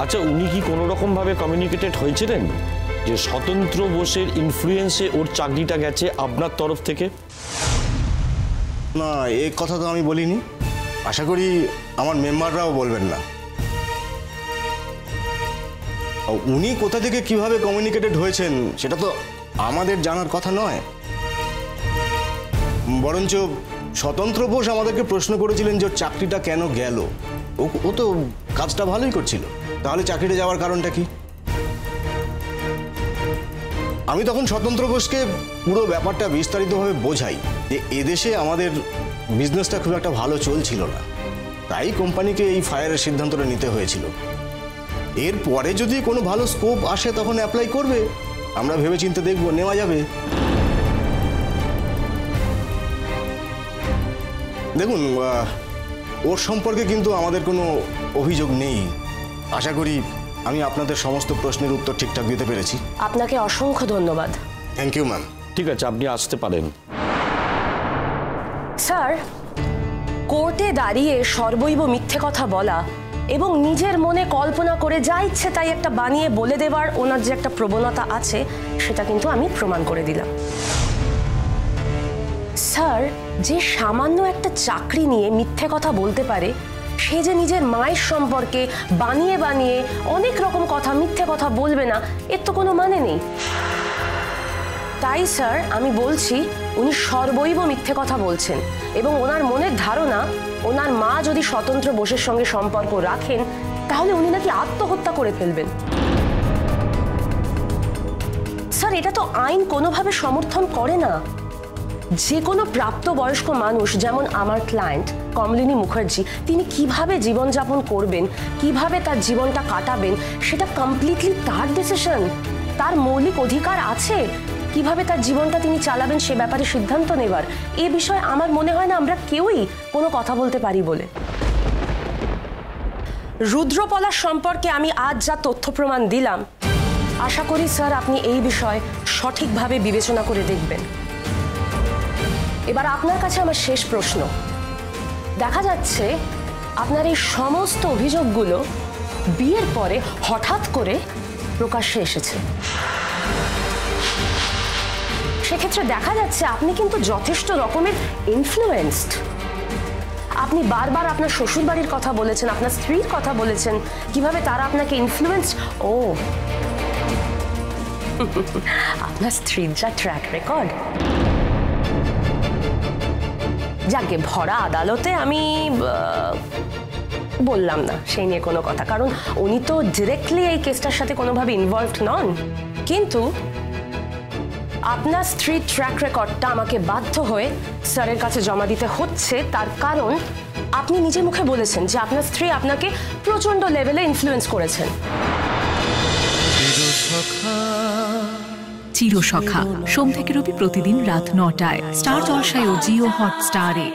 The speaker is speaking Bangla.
আচ্ছা, উনি কি কোনো রকম ভাবে কমিউনিকেটেড হয়েছিলেন যে স্বতন্ত্র বোসের ইনফ্লুয়েন্সে ওর চাকরিটা গেছে আপনার তরফ থেকে? না, এই কথা তো আমি বলিনি। আশা করি আমার মেম্বাররাও বলবেন না। উনি কোথা থেকে কিভাবে কমিউনিকেটেড হয়েছেন সেটা তো আমাদের জানার কথা নয়। বরঞ্চ স্বতন্ত্র বোস আমাদেরকে প্রশ্ন করেছিলেন যে চাকরিটা কেন গেল। ও তো কাজটা ভালোই করছিল, তাহলে চাকরিটা যাওয়ার কারণটা কি? আমি তখন স্বতন্ত্র বোসকে পুরো ব্যাপারটা বিস্তারিতভাবে বোঝাই যে এদেশে আমাদের বিজনেসটা খুব একটা ভালো চলছিল না, তাই কোম্পানিকে এই ফায়ারের সিদ্ধান্তটা নিতে হয়েছিল। এরপরে যদি কোনো ভালো স্কোপ আসে তখন অ্যাপ্লাই করবে, আমরা ভেবেচিন্তে দেখবো, নেওয়া যাবে। দেখুন, ওর সম্পর্কে কিন্তু আমাদের কোনো অভিযোগ নেই। আশা করি আমি আপনাদের সমস্ত প্রশ্নের উত্তর ঠিকঠাক দিতে পেরেছি। আপনাকে অসংখ্য ধন্যবাদ। Thank you ma'am. ঠিক আছে, আপনি আসতে পারেন। স্যার, কোর্টে দাঁড়িয়ে সর্বৈব মিথ্যে কথা বলা এবং নিজের মনে কল্পনা করে যা ইচ্ছে তাই একটা বানিয়ে বলে দেওয়ার ওনার যে একটা প্রবণতা আছে, সেটা কিন্তু আমি প্রমাণ করে দিলাম। স্যার, যে সামান্য একটা চাকরি নিয়ে মিথ্যে কথা বলতে পারে, সে যে নিজের মায়ের সম্পর্কে বানিয়ে বানিয়ে অনেক রকম কথা, মিথ্যে কথা বলবে না, এর তো কোনো মানে নেই। তাই স্যার, আমি বলছি উনি সর্বৈব মিথ্যে কথা বলছেন এবং ওনার মনের ধারণা ওনার মা যদি স্বতন্ত্র বোসের সঙ্গে সম্পর্ক রাখেন তাহলে উনি নাকি আত্মহত্যা করে ফেলবেন। স্যার, এটা তো আইন কোনোভাবে সমর্থন করে না। যে কোনো প্রাপ্তবয়স্ক মানুষ, যেমন আমার ক্লায়েন্ট কমলিনী মুখার্জি, তিনি কিভাবে জীবনযাপন করবেন, কিভাবে তার জীবনটা কাটাবেন, সেটা কমপ্লিটলি তার ডিসিশন। তার মৌলিক অধিকার আছে কিভাবে তার জীবনটা তিনি চালাবেন সে ব্যাপারে সিদ্ধান্ত নেবার। এ বিষয়ে আমার মনে হয় না আমরা কেউই কোনো কথা বলতে পারি বলে। রুদ্রপলার সম্পর্কে আমি আজ যা তথ্য প্রমাণ দিলাম, আশা করি স্যার আপনি এই বিষয় সঠিকভাবে বিবেচনা করে দেখবেন। এবার আপনার কাছে আমার শেষ প্রশ্ন। দেখা যাচ্ছে আপনার এই সমস্ত অভিযোগগুলো বিয়ের পরে হঠাৎ করে প্রকাশ্যে এসেছে। সেক্ষেত্রে দেখা যাচ্ছে আপনি কিন্তু যথেষ্ট রকমের ইনফ্লুয়েন্সড। আপনি বারবার আপনার শ্বশুর বাড়ির কথা বলেছেন, আপনার স্ত্রীর কথা বলেছেন, কিভাবে তারা আপনাকে ইনফ্লুয়েন্সড। ও, আপনার স্ত্রীর যা ট্র্যাক রেকর্ড, যাকে ভরা আদালতে আমি বললাম না সেই নিয়ে কোনো কথা, কারণ উনি তো ডিরেক্টলি এই কেসটার সাথে কোনোভাবে ইনভলভড নন। কিন্তু আপনার স্ত্রীর ট্র্যাক রেকর্ডটা আমাকে বাধ্য হয়ে স্যারের কাছে জমা দিতে হচ্ছে, তার কারণ আপনি নিজে মুখে বলেছেন যে আপনার স্ত্রী আপনাকে প্রচন্ড লেভেলে ইনফ্লুয়েন্স করেছেন। চিরসখা সোম থেকে রবি প্রতিদিন রাত ৯টায় স্টার জলসায় ও জিও হটস্টারে।